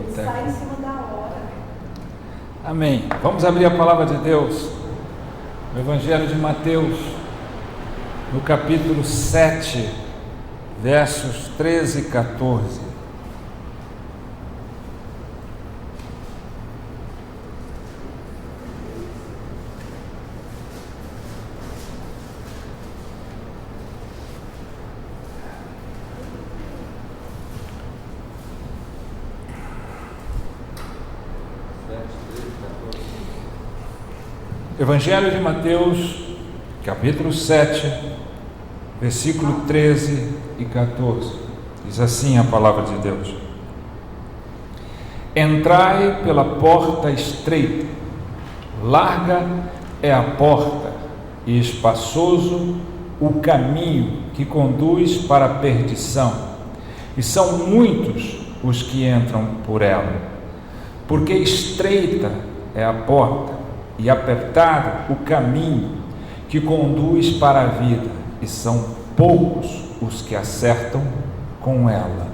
Está em cima da hora. Amém. Vamos abrir a palavra de Deus no Evangelho de Mateus, no capítulo 7, versos 13 e 14. Evangelho de Mateus, capítulo 7, versículo 13 e 14. Diz assim a palavra de Deus: Entrai pela porta estreita, larga é a porta e espaçoso o caminho que conduz para a perdição, e são muitos os que entram por ela. Porque estreita é a porta e apertado o caminho que conduz para a vida, e são poucos os que acertam com ela.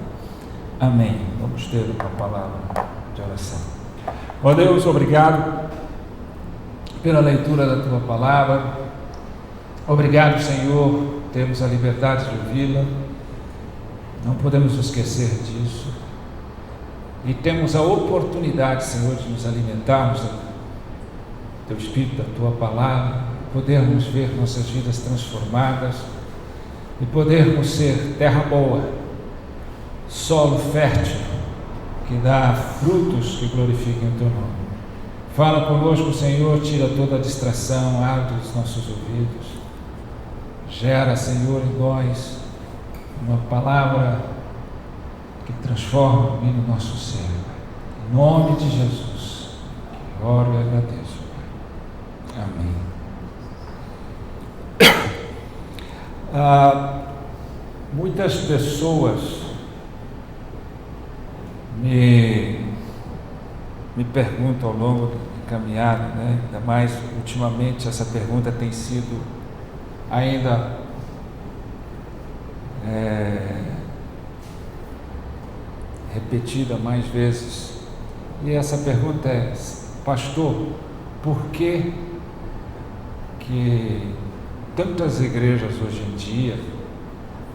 Amém. Vamos ter uma palavra de oração. Ó Deus, obrigado pela leitura da Tua palavra. Obrigado, Senhor, temos a liberdade de ouvi-la, não podemos esquecer disso, e temos a oportunidade, Senhor, de nos alimentarmos Teu Espírito, da Tua palavra, podermos ver nossas vidas transformadas e podermos ser terra boa, solo fértil, que dá frutos que glorifiquem o Teu nome. Fala conosco, Senhor, tira toda a distração, abre os nossos ouvidos, gera, Senhor, em nós uma palavra que transforma o nosso ser. Em nome de Jesus, que oro e agradeço. Amém. Muitas pessoas me perguntam ao longo da caminhada, ainda mais ultimamente essa pergunta tem sido ainda repetida mais vezes, e essa pergunta é: pastor, por que tantas igrejas hoje em dia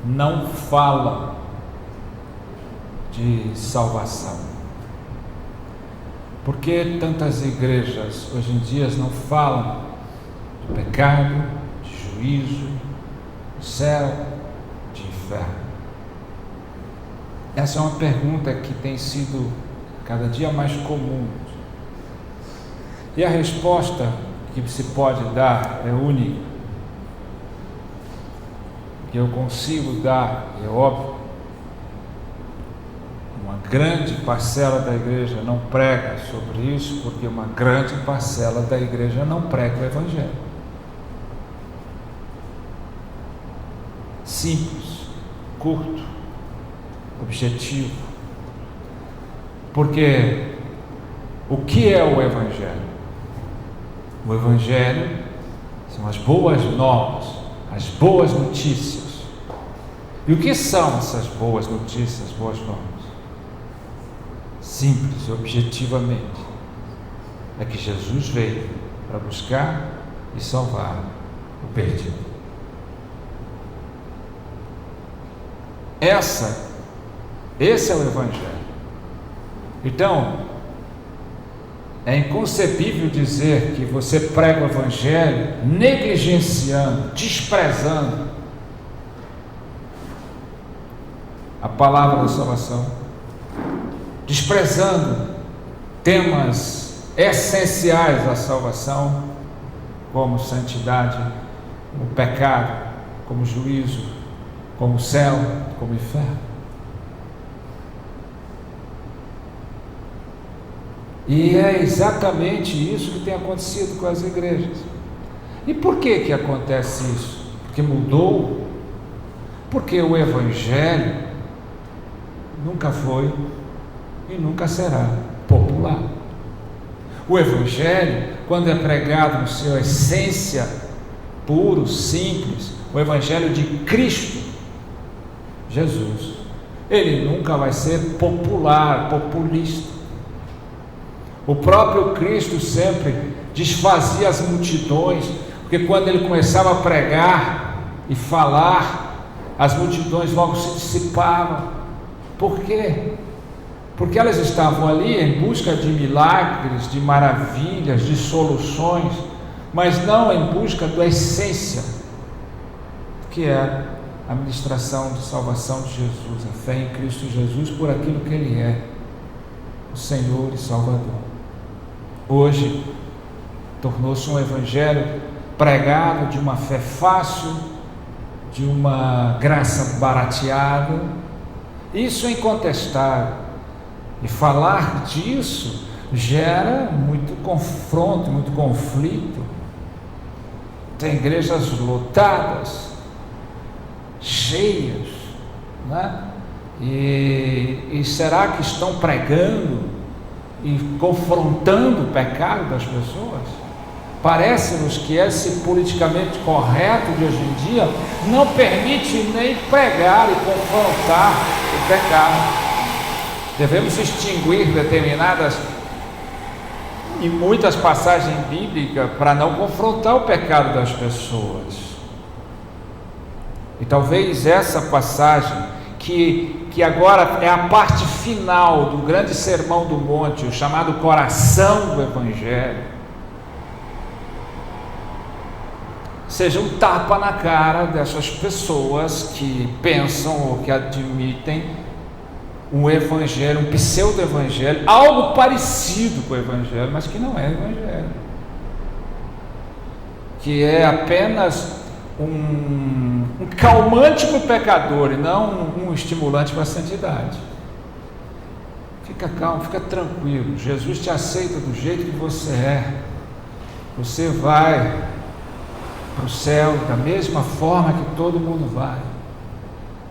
não falam de salvação? Por que tantas igrejas hoje em dia não falam de pecado, de juízo, de céu, de inferno? Essa é uma pergunta que tem sido cada dia mais comum, e a resposta que se pode dar é única, que eu consigo dar, é óbvio. Uma grande parcela da igreja não prega sobre isso, porque uma grande parcela da igreja não prega o Evangelho. Simples, curto, objetivo. Porque o que é o Evangelho? O Evangelho são as boas novas, as boas notícias. E o que são essas boas notícias, boas novas? Simples e objetivamente, é que Jesus veio para buscar e salvar o perdido. Esse é o Evangelho. Então, é inconcebível dizer que você prega o Evangelho negligenciando, desprezando a palavra da salvação, desprezando temas essenciais da salvação, como santidade, como pecado, como juízo, como céu, como inferno. E é exatamente isso que tem acontecido com as igrejas. E por que acontece isso? Porque mudou? Porque o Evangelho nunca foi e nunca será popular. O Evangelho, quando é pregado na sua essência puro, simples, o Evangelho de Cristo Jesus, ele nunca vai ser popular, populista. O próprio Cristo sempre desfazia as multidões, porque quando ele começava a pregar e falar, as multidões logo se dissipavam. Por quê? Porque elas estavam ali em busca de milagres, de maravilhas, de soluções, mas não em busca da essência, que é a ministração de salvação de Jesus, a fé em Cristo Jesus por aquilo que Ele é, o Senhor e Salvador. Hoje, tornou-se um evangelho pregado de uma fé fácil, de uma graça barateada. Isso é incontestável. E falar disso gera muito confronto, muito conflito. Tem igrejas lotadas, cheias, né? E será que estão pregando e confrontando o pecado das pessoas? Parece-nos que esse politicamente correto de hoje em dia não permite nem pregar e confrontar o pecado. Devemos extinguir determinadas e muitas passagens bíblicas para não confrontar o pecado das pessoas. E talvez essa passagem, que agora é a parte final do grande sermão do monte, o chamado coração do Evangelho, seja um tapa na cara dessas pessoas que pensam ou que admitem um evangelho, um pseudo-evangelho, algo parecido com o evangelho, mas que não é evangelho, que é apenas um calmante para o pecador e não um estimulante para a santidade. Fica calmo, fica tranquilo, Jesus te aceita do jeito que você é, você vai para o céu da mesma forma que todo mundo vai,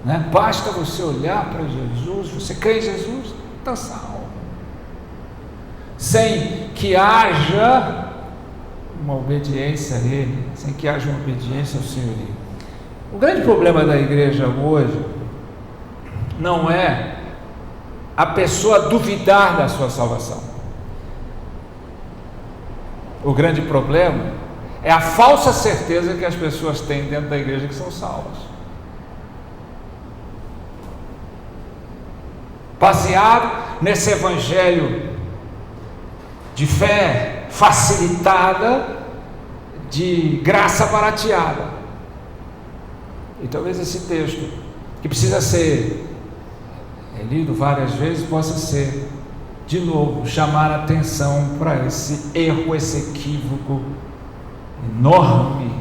né? Basta você olhar para Jesus, você crê em Jesus, está salvo, sem que haja uma obediência a Ele, sem que haja uma obediência ao Senhorio. O grande problema da igreja hoje não é a pessoa duvidar da sua salvação. O grande problema é a falsa certeza que as pessoas têm dentro da igreja que são salvas. Baseado nesse evangelho de fé facilitada, de graça barateada. E talvez esse texto, que precisa ser lido várias vezes, possa ser, de novo, chamar a atenção para esse erro, esse equívoco enorme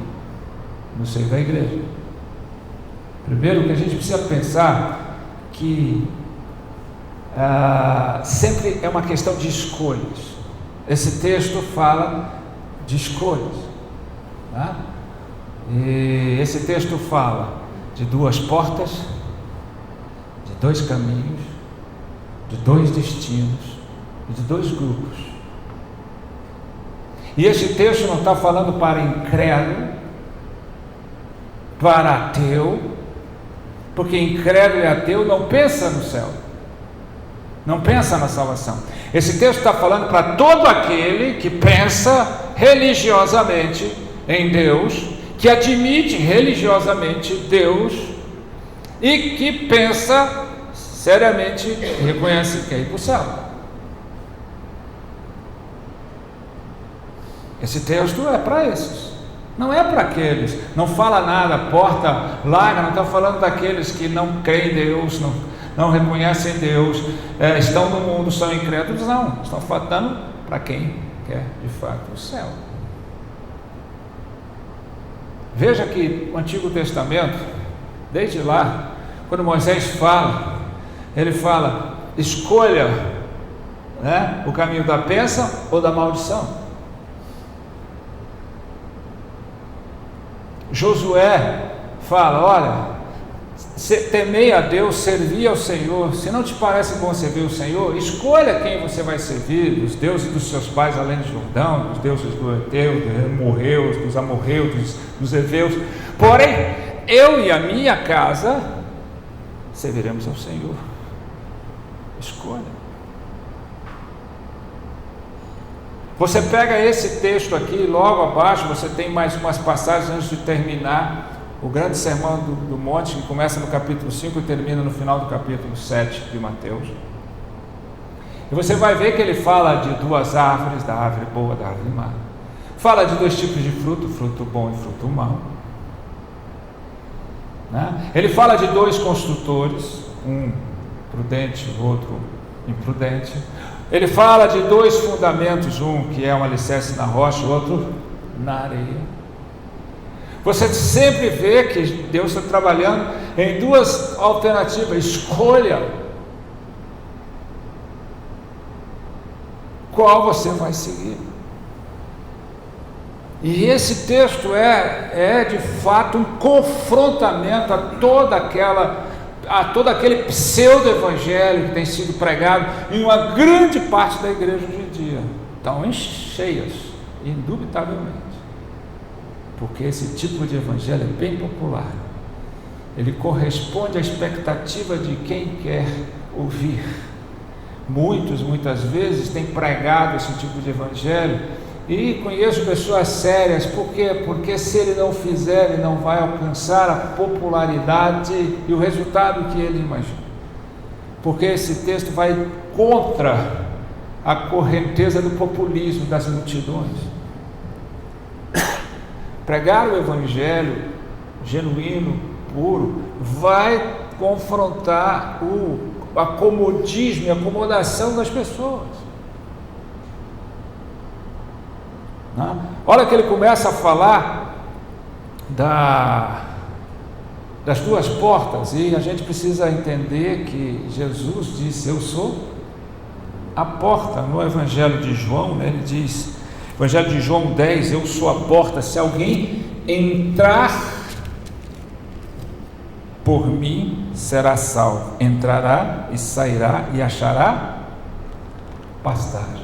no seio da igreja. Primeiro, que a gente precisa pensar que sempre é uma questão de escolhas. Esse texto fala de escolhas, tá? E esse texto fala de duas portas, de dois caminhos, de dois destinos e de dois grupos. E esse texto não está falando para incrédulo, para ateu, porque incrédulo e ateu não pensa no céu, não pensa na salvação. Esse texto está falando para todo aquele que pensa religiosamente em Deus, que admite religiosamente Deus e que pensa seriamente e reconhece que quer ir para o céu. Esse texto é para esses, não é para aqueles, não fala nada, porta larga, não está falando daqueles que não creem em Deus, não reconhecem Deus, estão no mundo, são incrédulos, não, estão falando para quem quer de fato o céu. Veja que o Antigo Testamento, desde lá, quando Moisés fala, ele fala, escolha, né, o caminho da bênção ou da maldição. Josué fala, olha, temei a Deus, servi ao Senhor. Se não te parece bom servir o Senhor, escolha quem você vai servir, os deuses dos seus pais além do Jordão, os deuses do Eteu, dos Morreus, dos Amorreus, dos Heveus. Porém, eu e a minha casa serviremos ao Senhor. Escolha. Você pega esse texto aqui, logo abaixo, você tem mais umas passagens antes de terminar o grande sermão do monte, que começa no capítulo 5 e termina no final do capítulo 7 de Mateus. E você vai ver que ele fala de duas árvores, da árvore boa, da árvore má. Fala de dois tipos de fruto, fruto bom e fruto mau. Né? Ele fala de dois construtores, um prudente, o outro imprudente. Ele fala de dois fundamentos, um que é um alicerce na rocha, o outro na areia. Você sempre vê que Deus está trabalhando em duas alternativas. Escolha qual você vai seguir. E esse texto é de fato um confrontamento a todo aquele pseudo-evangelho que tem sido pregado em uma grande parte da igreja hoje em dia. Estão cheias, indubitavelmente. Porque esse tipo de evangelho é bem popular. Ele corresponde à expectativa de quem quer ouvir. Muitas vezes têm pregado esse tipo de evangelho, e conheço pessoas sérias. Por quê? Porque se ele não fizer, ele não vai alcançar a popularidade e o resultado que ele imagina. Porque esse texto vai contra a correnteza do populismo das multidões. Pregar o evangelho genuíno, puro, vai confrontar o acomodismo e a acomodação das pessoas. Não? Olha que ele começa a falar das duas portas, e a gente precisa entender que Jesus disse: eu sou a porta. No Evangelho de João, né, ele diz, Evangelho de João 10, eu sou a porta, se alguém entrar por mim, será salvo, entrará e sairá e achará pastagem.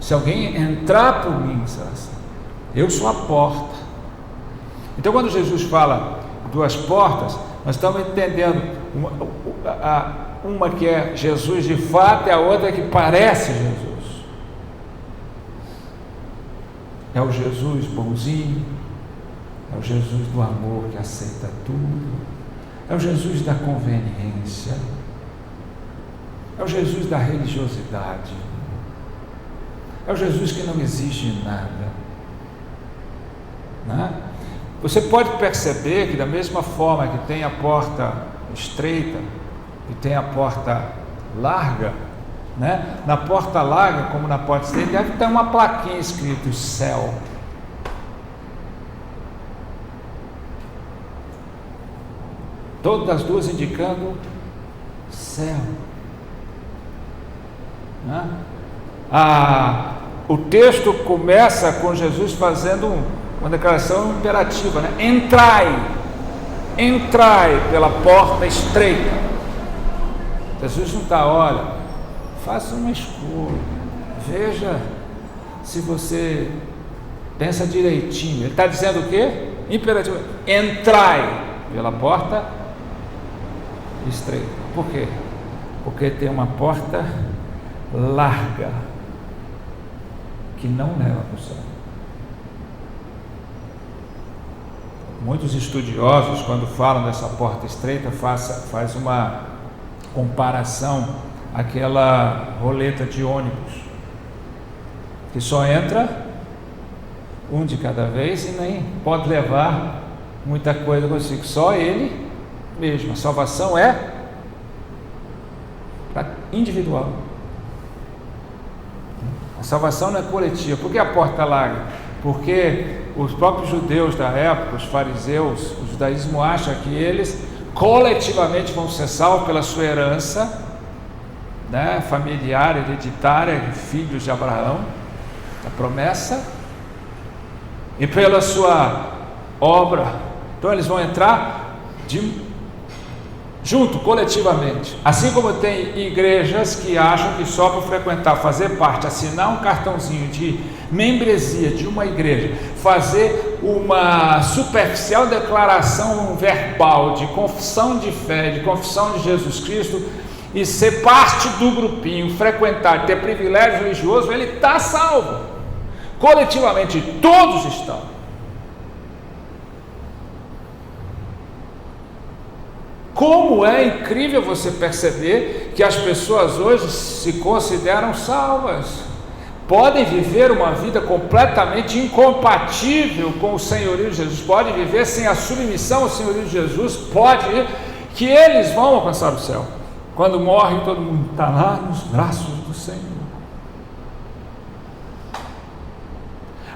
Se alguém entrar por mim, será salvo. Eu sou a porta. Então, quando Jesus fala duas portas, nós estamos entendendo uma que é Jesus de fato e a outra que parece Jesus. É o Jesus bonzinho, é o Jesus do amor que aceita tudo, é o Jesus da conveniência, é o Jesus da religiosidade, é o Jesus que não exige nada, né? Você pode perceber que da mesma forma que tem a porta estreita e tem a porta larga, né? Na porta larga, como na porta estreita, deve ter uma plaquinha escrito céu. Todas as duas indicando céu, né? O texto começa com Jesus fazendo uma declaração imperativa, né? Entrai pela porta estreita. Jesus não está, olha, faça uma escolha, veja se você pensa direitinho. Ele está dizendo o quê? Imperativo: entrai pela porta estreita. Por quê? Porque tem uma porta larga que não leva para o céu. Muitos estudiosos, quando falam dessa porta estreita, faz uma comparação àquela roleta de ônibus, que só entra um de cada vez e nem pode levar muita coisa consigo, só ele mesmo. A salvação é individual. A salvação não é coletiva. Por que a porta larga? Porque os próprios judeus da época, os fariseus, o judaísmo acha que eles coletivamente vão ser salvos pela sua herança, né, familiar, hereditária, filhos de Abraão, a promessa, e pela sua obra. Então eles vão entrar junto, coletivamente. Assim como tem igrejas que acham que só por frequentar, fazer parte, assinar um cartãozinho de membresia de uma igreja, fazer uma superficial declaração verbal de confissão de fé, de confissão de Jesus Cristo, e ser parte do grupinho, frequentar, ter privilégio religioso, ele está salvo. Coletivamente, todos estão. Como é incrível você perceber que as pessoas hoje se consideram salvas, podem viver uma vida completamente incompatível com o senhorio de Jesus, podem viver sem a submissão ao senhorio de Jesus, que eles vão alcançar o céu. Quando morrem, todo mundo está lá nos braços do Senhor.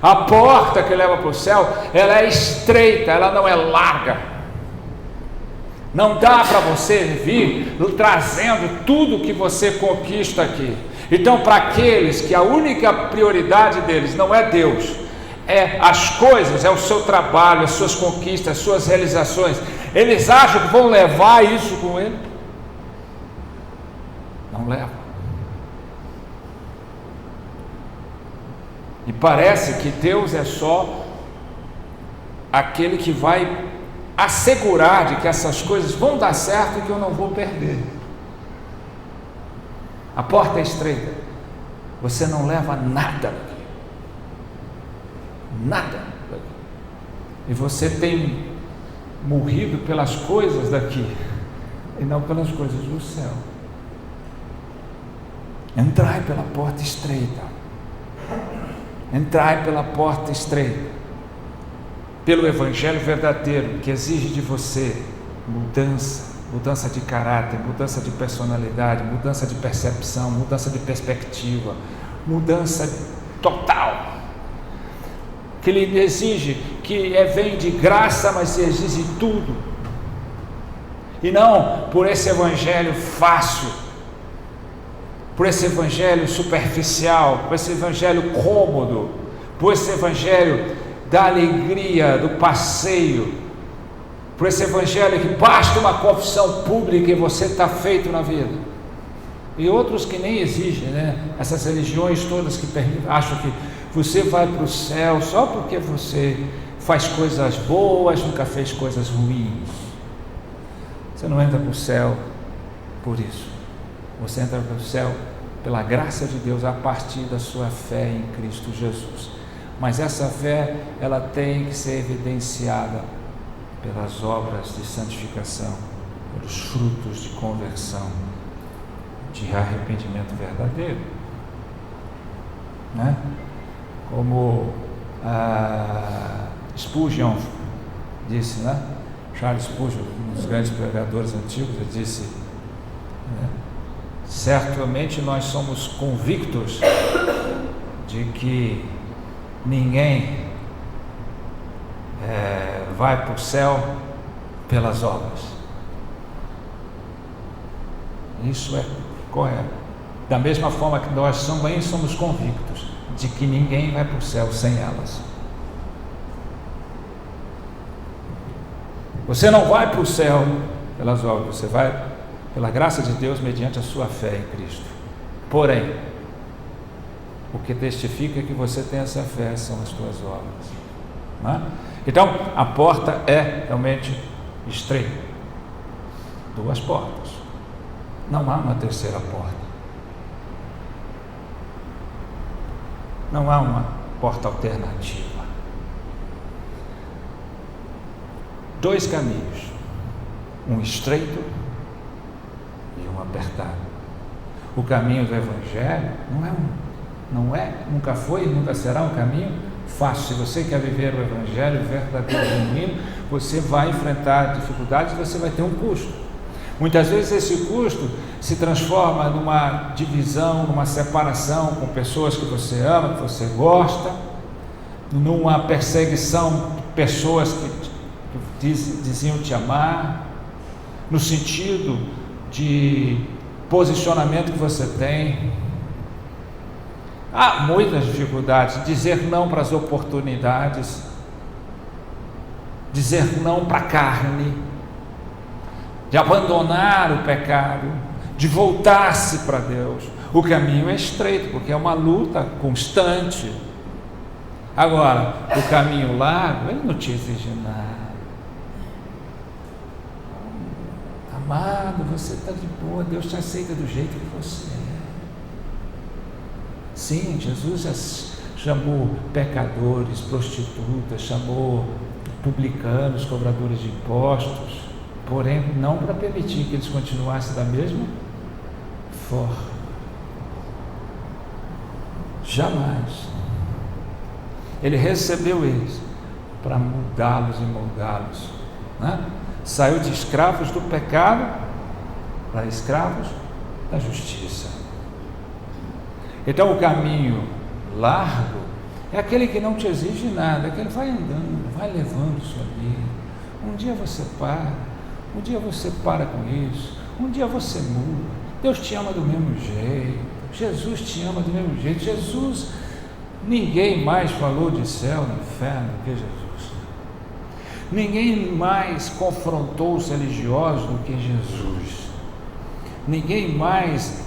A porta que leva para o céu, ela é estreita, ela não é larga. Não dá para você vir trazendo tudo que você conquista aqui. Então, para aqueles que a única prioridade deles não é Deus, é as coisas, é o seu trabalho, as suas conquistas, as suas realizações, eles acham que vão levar isso com ele? Não leva. E parece que Deus é só aquele que vai assegurar de que essas coisas vão dar certo e que eu não vou perder. A porta é estreita, você não leva nada daqui, nada daqui, e você tem morrido pelas coisas daqui e não pelas coisas do céu. Entrai pela porta estreita, entrai pela porta estreita, pelo evangelho verdadeiro, que exige de você mudança de caráter, mudança de personalidade, mudança de percepção, mudança de perspectiva, mudança total, que ele exige, que vem de graça, mas exige tudo, e não por esse evangelho fácil, por esse evangelho superficial, por esse evangelho cômodo, por esse evangelho da alegria, do passeio, por esse evangelho que basta uma confissão pública e você está feito na vida. E outros que nem exigem, né? Essas religiões todas que acham que você vai para o céu só porque você faz coisas boas, nunca fez coisas ruins. Você não entra para o céu por isso. Você entra para o céu pela graça de Deus a partir da sua fé em Cristo Jesus. Mas essa fé, ela tem que ser evidenciada pelas obras de santificação, pelos frutos de conversão, de arrependimento verdadeiro, né? Como Spurgeon disse, né? Charles Spurgeon, um dos grandes pregadores antigos, ele disse, né? Certamente nós somos convictos de que ninguém vai para o céu pelas obras. Isso é correto. Da mesma forma que nós também somos convictos de que ninguém vai para o céu sem elas. Você não vai para o céu pelas obras, você vai pela graça de Deus mediante a sua fé em Cristo. Porém, o que testifica que você tem essa fé são as tuas obras, né? Então, a porta é realmente estreita. Duas portas. Não há uma terceira porta. Não há uma porta alternativa. Dois caminhos. Um estreito e um apertado. O caminho do Evangelho nunca foi e nunca será um caminho fácil. Se você quer viver o Evangelho verdadeiro e genuíno, você vai enfrentar dificuldades, você vai ter um custo. Muitas vezes esse custo se transforma numa divisão, numa separação com pessoas que você ama, que você gosta, numa perseguição de pessoas que diziam te amar, no sentido de posicionamento que você tem. Há muitas dificuldades, dizer não para as oportunidades, dizer não para a carne, de abandonar o pecado, de voltar-se para Deus. O caminho é estreito, porque é uma luta constante. Agora, o caminho largo, ele não te exige nada. Amado, você está de boa, Deus te aceita do jeito que você é. Sim, Jesus já chamou pecadores, prostitutas, chamou publicanos, cobradores de impostos, porém não para permitir que eles continuassem da mesma forma. Jamais. Ele recebeu eles para mudá-los e moldá-los, né? Saiu de escravos do pecado para escravos da justiça. Então o caminho largo é aquele que não te exige nada, é aquele que vai andando, vai levando sua vida. Um dia você para com isso, um dia você muda. Deus te ama do mesmo jeito, Jesus te ama do mesmo jeito. Jesus, ninguém mais falou de céu e inferno do que Jesus. Ninguém mais confrontou os religiosos do que Jesus. Ninguém mais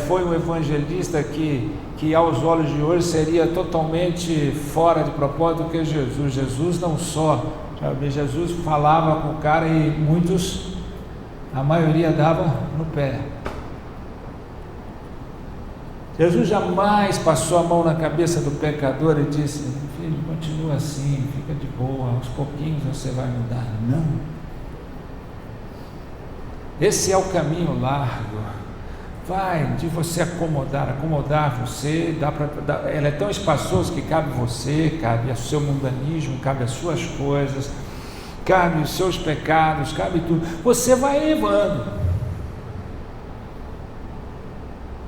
foi um evangelista que aos olhos de hoje seria totalmente fora de propósito do que Jesus. Jesus não só, sabe, Jesus falava com o cara e muitos, a maioria dava no pé. Jesus jamais passou a mão na cabeça do pecador e disse: filho, continua assim, fica de boa, aos pouquinhos você vai mudar. Não. Esse é o caminho largo. Vai de você acomodar você, ele é tão espaçoso que cabe você, cabe o seu mundanismo, cabe as suas coisas, cabe os seus pecados, cabe tudo. Você vai levando.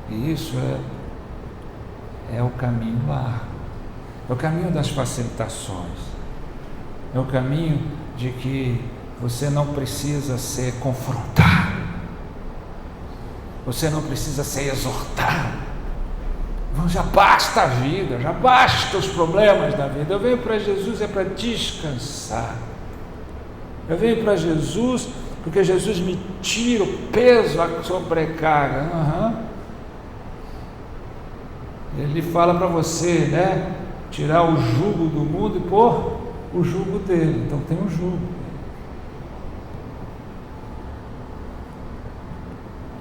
E isso é o caminho largo, é o caminho das facilitações, é o caminho de que você não precisa ser confrontado, você não precisa ser exortado, já basta a vida, já basta os problemas da vida. Eu venho para Jesus para descansar, eu venho para Jesus porque Jesus me tira o peso, a sobrecarga. Ele fala para você, né, tirar o jugo do mundo e pôr o jugo dele. Então tem um jugo.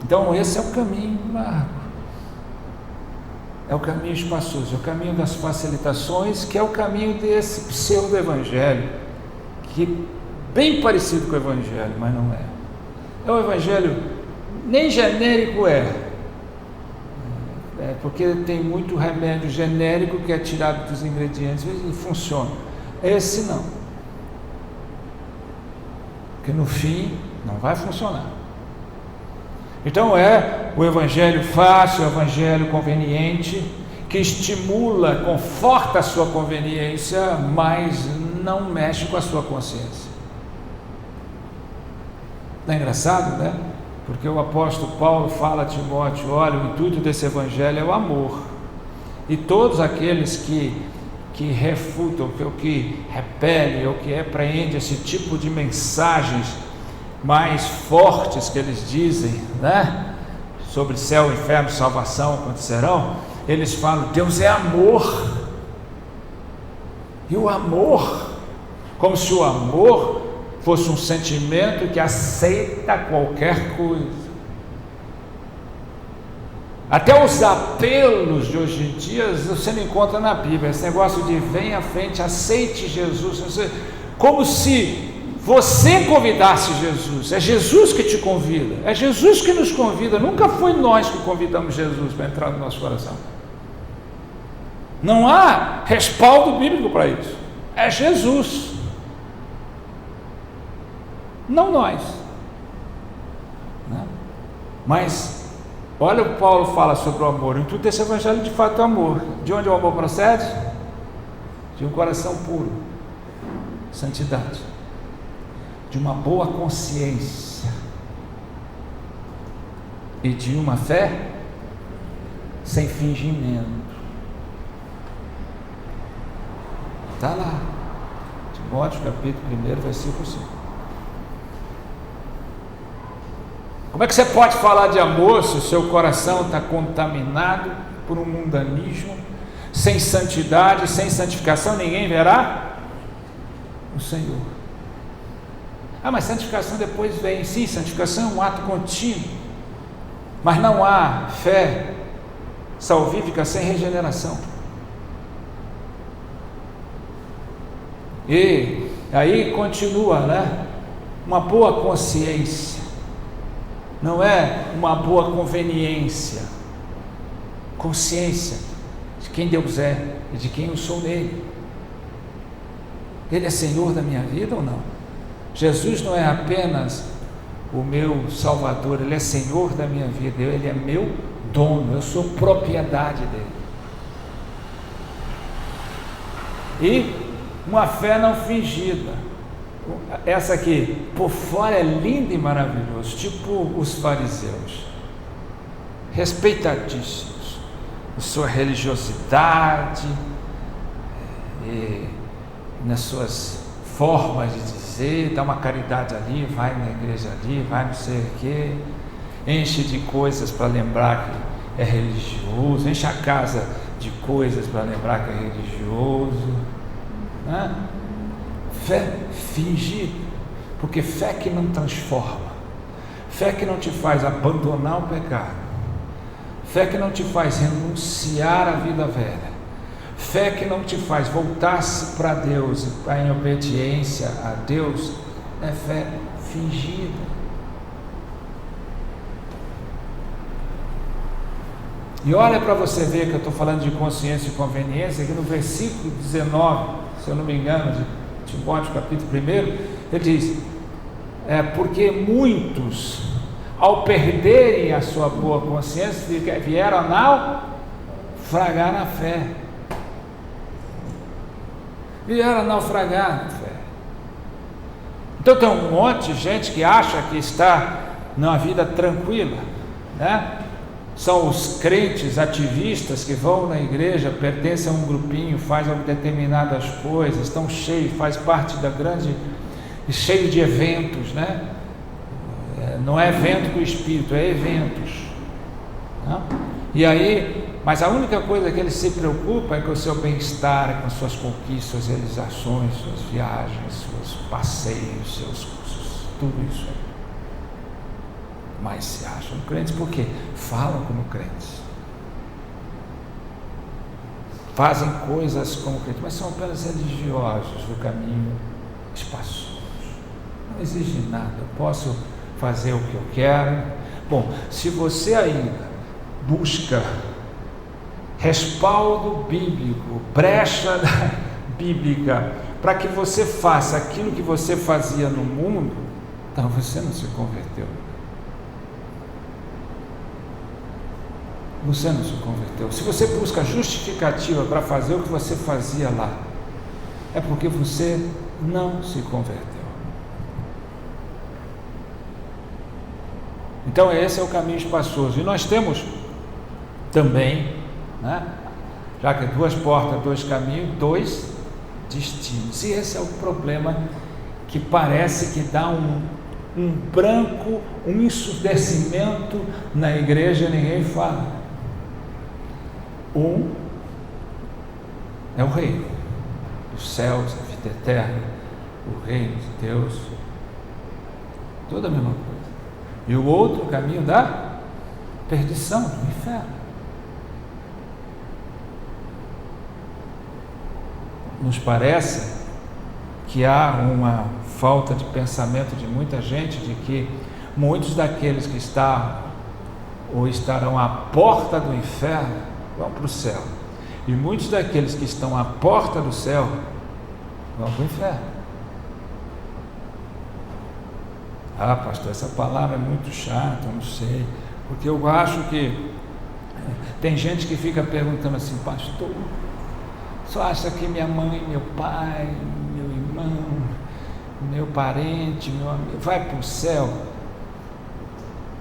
Então esse é o caminho largo, é o caminho espaçoso, é o caminho das facilitações, que é o caminho desse pseudo-evangelho, que é bem parecido com o evangelho, mas não é. É um evangelho, nem genérico porque tem muito remédio genérico que é tirado dos ingredientes e funciona. Esse não, porque no fim não vai funcionar. Então é o evangelho fácil, o evangelho conveniente, que estimula, conforta a sua conveniência, mas não mexe com a sua consciência. Não é engraçado, né? Porque o apóstolo Paulo fala a Timóteo: olha, o intuito desse evangelho é o amor, e todos aqueles que refutam, que repelem ou que repreendem esse tipo de mensagens mais fortes que eles dizem, né, sobre céu, inferno, salvação acontecerão, eles falam: Deus é amor, e o amor, como se o amor fosse um sentimento que aceita qualquer coisa. Até os apelos de hoje em dia você não encontra na Bíblia, esse negócio de vem à frente, aceite Jesus, como se você convidasse Jesus. É Jesus que te convida, é Jesus que nos convida, nunca foi nós que convidamos Jesus para entrar no nosso coração. Não há respaldo bíblico para isso, é Jesus, não nós, né? Mas olha o que Paulo fala sobre o amor. O intuito desse evangelho de fato é o amor. De onde o amor procede? De um coração puro, santidade, de uma boa consciência e de uma fé sem fingimento. Está lá, Timóteo capítulo 1, versículo 5. Como é que você pode falar de amor se o seu coração está contaminado por um mundanismo, Sem santidade, sem santificação, ninguém verá o Senhor. Mas santificação depois vem. Sim, santificação é um ato contínuo, mas não há fé salvífica sem regeneração. E aí continua, né? Uma boa consciência não é uma boa conveniência. Consciência de quem Deus é e de quem eu sou nele. Ele é Senhor da minha vida ou não? Jesus não é apenas o meu Salvador, Ele é Senhor da minha vida, Ele é meu dono, eu sou propriedade dele. E uma fé não fingida. Essa aqui, por fora é linda e maravilhosa, tipo os fariseus, respeitadíssimos, na sua religiosidade, e nas suas formas de dizer, dá uma caridade ali, vai na igreja ali, vai não sei o quê, enche de coisas para lembrar que é religioso, enche a casa de coisas para lembrar que é religioso, né? Fé fingida, porque fé que não transforma, fé que não te faz abandonar o pecado, fé que não te faz renunciar à vida velha, fé que não te faz voltar-se para Deus, em obediência a Deus, é fé fingida. E olha para você ver que eu estou falando de consciência e conveniência, aqui no versículo 19, se eu não me engano, de Timóteo capítulo 1, ele diz, porque muitos, ao perderem a sua boa consciência, vieram a naufragar na fé. Vieram a naufragar na fé. Então tem um monte de gente que acha que está numa vida tranquila, né? São os crentes ativistas que vão na igreja, pertencem a um grupinho, fazem determinadas coisas, estão cheios, faz parte da grande, cheio de eventos, né? Não é evento com o Espírito, é eventos, né? E aí, mas a única coisa que ele se preocupa é com o seu bem-estar, com suas conquistas, suas realizações, suas viagens, seus passeios, seus cursos, tudo isso. Mas se acham crentes porque falam como crentes, fazem coisas como crentes, mas são apenas religiosos do caminho espaçoso, não exige nada, eu posso fazer o que eu quero. Bom, se você ainda busca respaldo bíblico, brecha bíblica, para que você faça aquilo que você fazia no mundo, então você não se converteu. Você não se converteu. Se você busca justificativa para fazer o que você fazia lá, é porque você não se converteu. Então esse é o caminho espaçoso. E nós temos também, né, já que 2 portas, 2 caminhos, 2 destinos. E esse é o problema que parece que dá um branco, um ensurdecimento na igreja, ninguém fala. Um é o reino dos céus, a vida eterna, o reino de Deus, toda a mesma coisa. E o outro, o caminho da perdição, do inferno. Nos parece que há uma falta de pensamento de muita gente, de que muitos daqueles que estão ou estarão à porta do inferno vão para o céu, e muitos daqueles que estão à porta do céu vão para o inferno. Pastor, essa palavra é muito chata, eu não sei, porque eu acho que tem gente que fica perguntando assim, pastor, só acha que minha mãe, meu pai, meu irmão, meu parente, meu amigo, vai para o céu?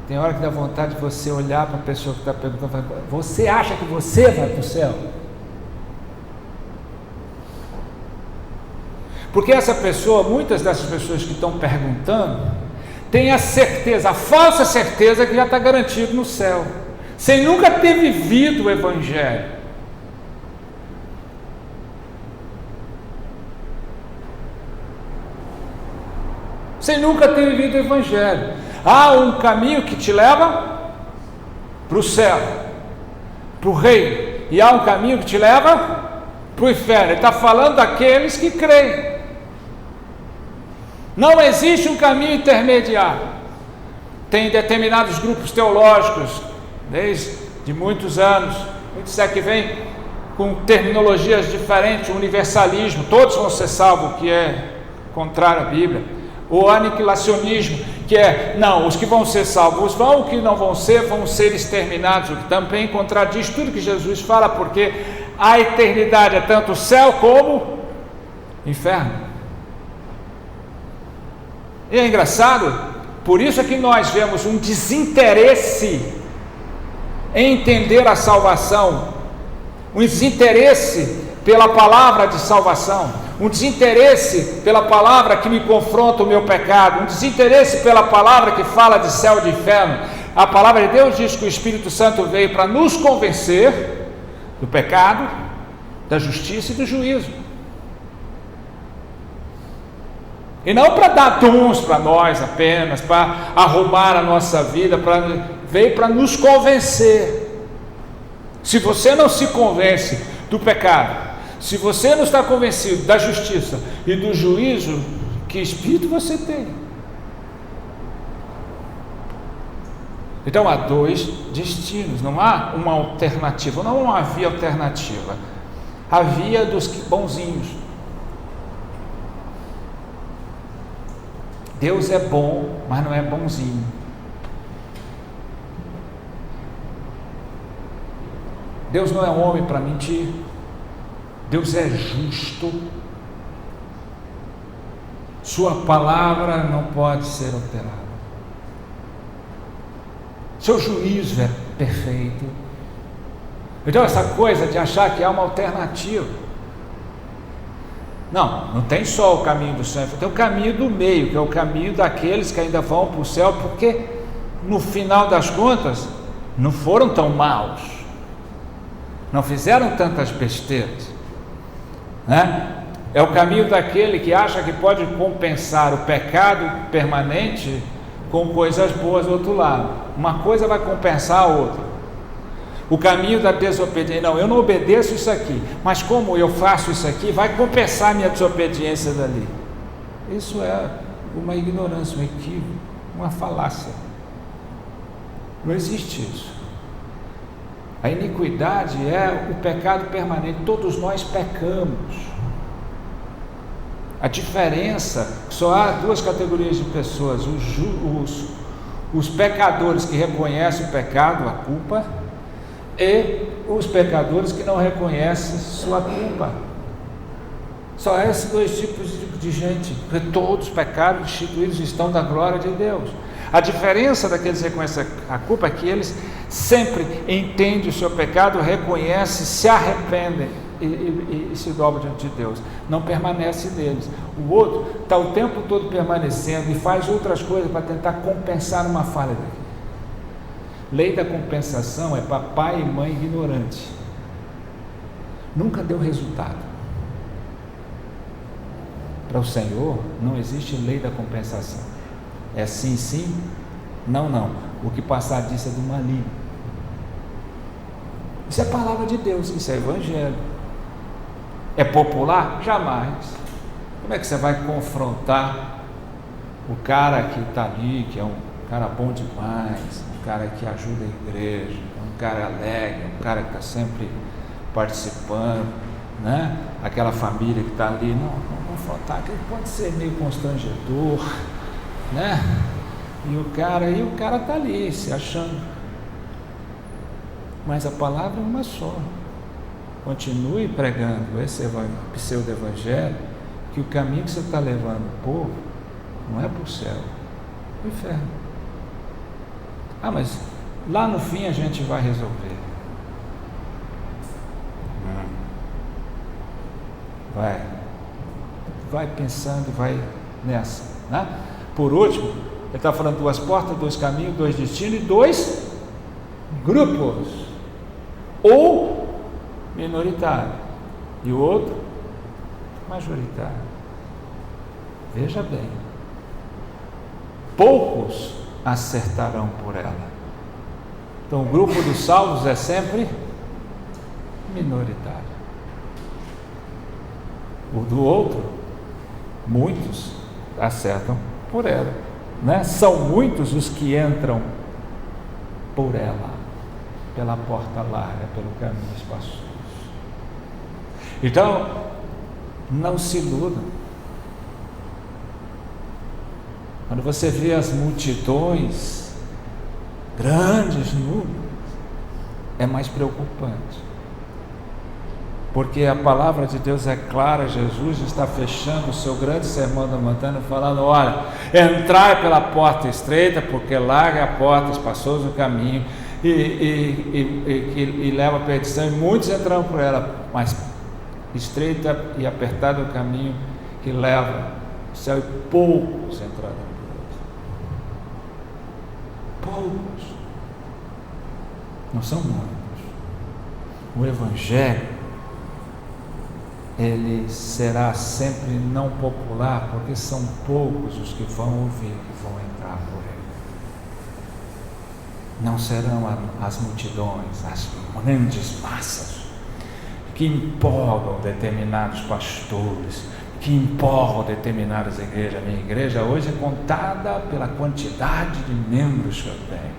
Tem hora que dá vontade de você olhar para a pessoa que está perguntando, você acha que você vai para o céu? Porque essa pessoa, muitas dessas pessoas que estão perguntando, têm a certeza, a falsa certeza que já está garantido no céu, sem nunca ter vivido o Evangelho. sem nunca ter vivido o Evangelho. Há um caminho que te leva para o céu, para o reino, e há um caminho que te leva para o inferno. Ele está falando daqueles que creem. Não existe um caminho intermediário. Tem determinados grupos teológicos, desde muitos anos, muitos que vêm com terminologias diferentes, o universalismo, todos vão ser salvos, que é contrário à Bíblia. O aniquilacionismo, que é, não, os que vão ser salvos vão, os que não vão ser exterminados, o que também contradiz tudo que Jesus fala, porque a eternidade é tanto céu como inferno. E é engraçado, por isso é que nós vemos um desinteresse em entender a salvação, um desinteresse pela palavra de salvação, um desinteresse pela palavra que me confronta o meu pecado, um desinteresse pela palavra que fala de céu e de inferno. A palavra de Deus diz que o Espírito Santo veio para nos convencer do pecado, da justiça e do juízo, e não para dar dons para nós apenas, para arrumar a nossa vida, veio para nos convencer. Se você não se convence do pecado, se você não está convencido da justiça e do juízo, que espírito você tem? Então há dois destinos, não há uma alternativa, não há uma via alternativa. A via dos bonzinhos. Deus é bom, mas não é bonzinho. Deus não é homem para mentir. Deus é justo. Sua palavra não pode ser alterada. Seu juízo é perfeito. Então essa coisa de achar que há uma alternativa, não tem só o caminho do céu, tem o caminho do meio, que é o caminho daqueles que ainda vão para o céu, porque no final das contas não foram tão maus, não fizeram tantas besteiras, né? É o caminho daquele que acha que pode compensar o pecado permanente com coisas boas do outro lado. Uma coisa vai compensar a outra. O caminho da desobediência, não, eu não obedeço isso aqui, mas como eu faço isso aqui, vai compensar a minha desobediência dali. Isso é uma ignorância, um equívoco, uma falácia. Não existe isso. A iniquidade é o pecado permanente, todos nós pecamos. A diferença, só há duas categorias de pessoas, os pecadores que reconhecem o pecado, a culpa, e os pecadores que não reconhecem sua culpa. Só há esses dois tipos de gente, porque todos os pecados instituídos estão da glória de Deus. A diferença daqueles que reconhecem a culpa é que eles sempre entendem o seu pecado, reconhecem, se arrependem e se dobram diante de Deus, não permanece neles. O outro está o tempo todo permanecendo e faz outras coisas para tentar compensar uma falha daqui. Lei da compensação é para pai e mãe ignorante, nunca deu resultado. Para o Senhor não existe lei da compensação, é sim, sim, não, não, o que passar disso é do maligno. Isso é palavra de Deus, isso é evangelho. É popular? Jamais. Como é que você vai confrontar o cara que está ali, que é um cara bom demais, um cara que ajuda a igreja, um cara alegre, um cara que está sempre participando, né? Aquela família que está ali, não confrontar, que pode ser meio constrangedor, né? E o cara está ali se achando, mas a palavra é uma só. Continue pregando esse pseudo-evangelho, que o caminho que você está levando o povo não é para o céu, é para o inferno. Ah, mas lá no fim a gente vai resolver. Vai pensando, vai nessa, né? Por último, ele está falando duas portas, dois caminhos, dois destinos e dois grupos, ou minoritário e o outro majoritário. Veja bem, poucos acertarão por ela. Então o grupo dos salvos é sempre minoritário. O do outro, muitos acertam por ela, né? São muitos os que entram por ela, pela porta larga, pelo caminho espaçoso. Então, não se iludam. Quando você vê as multidões, grandes números, é mais preocupante. Porque a palavra de Deus é clara. Jesus está fechando o seu grande sermão da montanha, falando: olha, entrai pela porta estreita, porque larga é a porta, espaçoso o caminho, e leva a perdição, e muitos entrarão por ela, mas estreita e apertado o caminho que leva ao céu, e poucos entrarão por ele. Poucos, não são muitos. O Evangelho, ele será sempre não popular, porque são poucos os que vão ouvir, que vão entrar por ele. Não serão as multidões, as grandes massas que empolgam determinados pastores, que empolgam determinadas igrejas. A minha igreja hoje é contada pela quantidade de membros que eu tenho.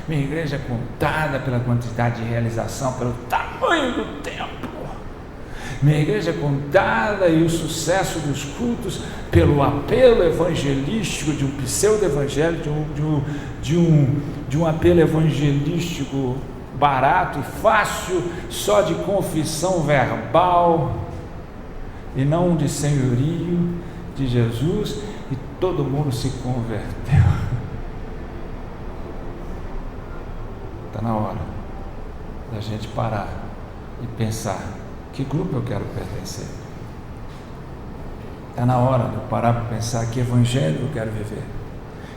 Minha igreja é contada pela quantidade de realização, pelo tamanho do templo. Minha igreja é contada, e o sucesso dos cultos, pelo apelo evangelístico de um pseudo-evangelho, de um apelo evangelístico barato e fácil, só de confissão verbal, e não de senhorio de Jesus, e todo mundo se converteu. Está na hora da gente parar e pensar: que grupo eu quero pertencer? Está na hora de eu parar para pensar: que evangelho eu quero viver?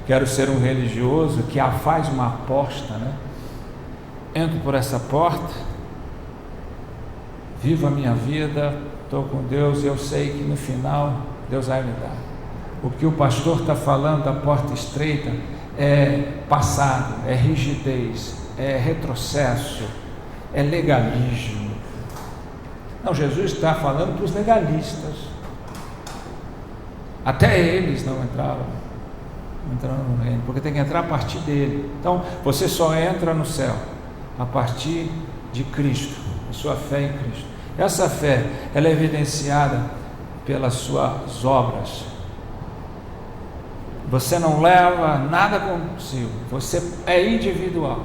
Quero ser um religioso que faz uma aposta, né? Entro por essa porta, vivo a minha vida, estou com Deus, e eu sei que no final Deus vai me dar. O que o pastor está falando da porta estreita é passado, é rigidez, é retrocesso, é legalismo. Não, Jesus está falando para os legalistas. Até eles não entraram no reino, porque tem que entrar a partir dele. Então, você só entra no céu a partir de Cristo, a sua fé em Cristo. Essa fé, ela é evidenciada pelas suas obras. Você não leva nada consigo, você é individual.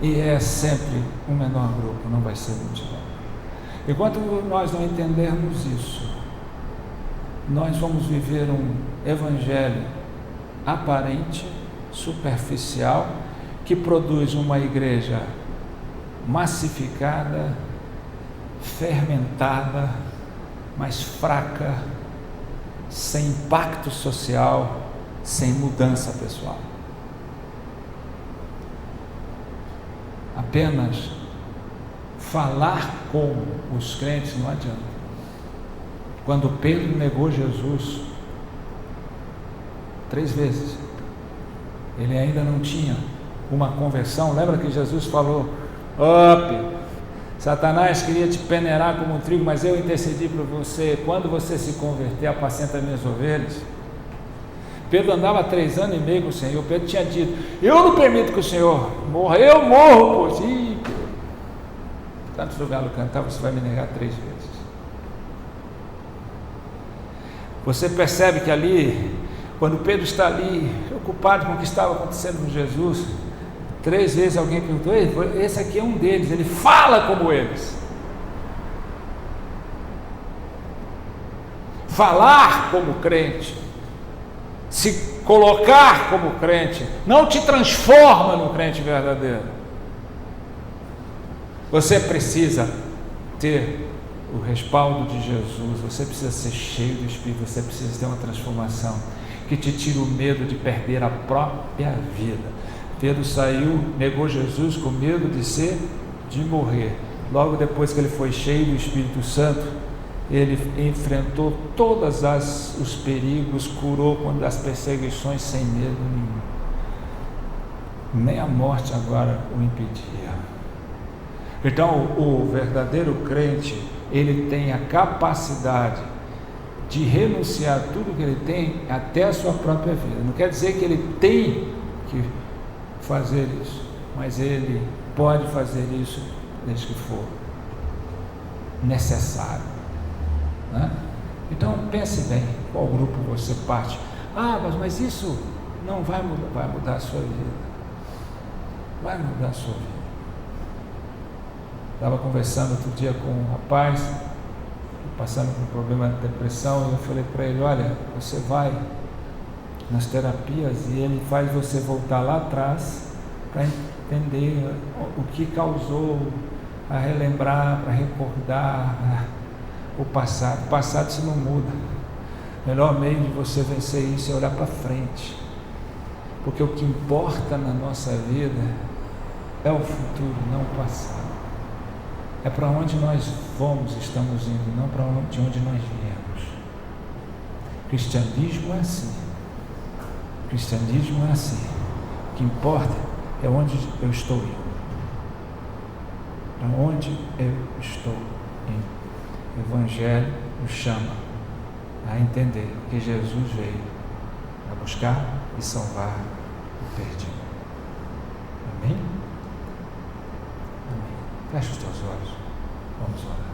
E é sempre um menor grupo, não vai ser multidão. Enquanto nós não entendermos isso, nós vamos viver um evangelho aparente, superficial, que produz uma igreja massificada, fermentada, mas fraca, sem impacto social, sem mudança pessoal. Apenas falar como os crentes não adianta. Quando Pedro negou Jesus 3 vezes, ele ainda não tinha uma conversão. Lembra que Jesus falou: Pedro, Satanás queria te peneirar como um trigo, mas eu intercedi por você. Quando você se converter, apacenta minhas ovelhas. Pedro andava 3 anos e meio com o Senhor. Pedro tinha dito: eu não permito que o Senhor morra, eu morro por ti. Tanto do galo cantar, você vai me negar 3 vezes. Você percebe que ali, quando Pedro está ali, preocupado com o que estava acontecendo com Jesus, 3 vezes alguém perguntou: esse aqui é um deles, ele fala como eles. Falar como crente, se colocar como crente, não te transforma no crente verdadeiro. Você precisa ter o respaldo de Jesus, você precisa ser cheio do Espírito, você precisa ter uma transformação que te tire o medo de perder a própria vida. Pedro saiu, negou Jesus com medo de morrer. Logo depois que ele foi cheio do Espírito Santo, Ele enfrentou todos os perigos, curou quando as perseguições sem medo nenhum. Nem a morte agora o impedia. Então, o verdadeiro crente, ele tem a capacidade de renunciar a tudo que ele tem, até a sua própria vida. Não quer dizer que ele tem que fazer isso, mas ele pode fazer isso desde que for necessário, né? Então pense bem qual grupo você parte. Mas isso não vai mudar a sua vida. Vai mudar a sua vida. Estava conversando outro dia com um rapaz passando por um problema de depressão, e eu falei para ele: olha, você vai nas terapias e ele faz você voltar lá atrás para entender o que causou, a relembrar, para recordar o passado. O passado se não muda. O melhor meio de você vencer isso é olhar para frente, porque o que importa na nossa vida é o futuro, não o passado. É para onde nós fomos, estamos indo, não para de onde nós viemos. Cristianismo é assim. Cristianismo é assim. O que importa é onde eu estou indo. Para onde eu estou indo. O Evangelho nos chama a entender que Jesus veio a buscar e salvar o perdido. Amém? Amém. Feche os teus olhos. Vamos orar.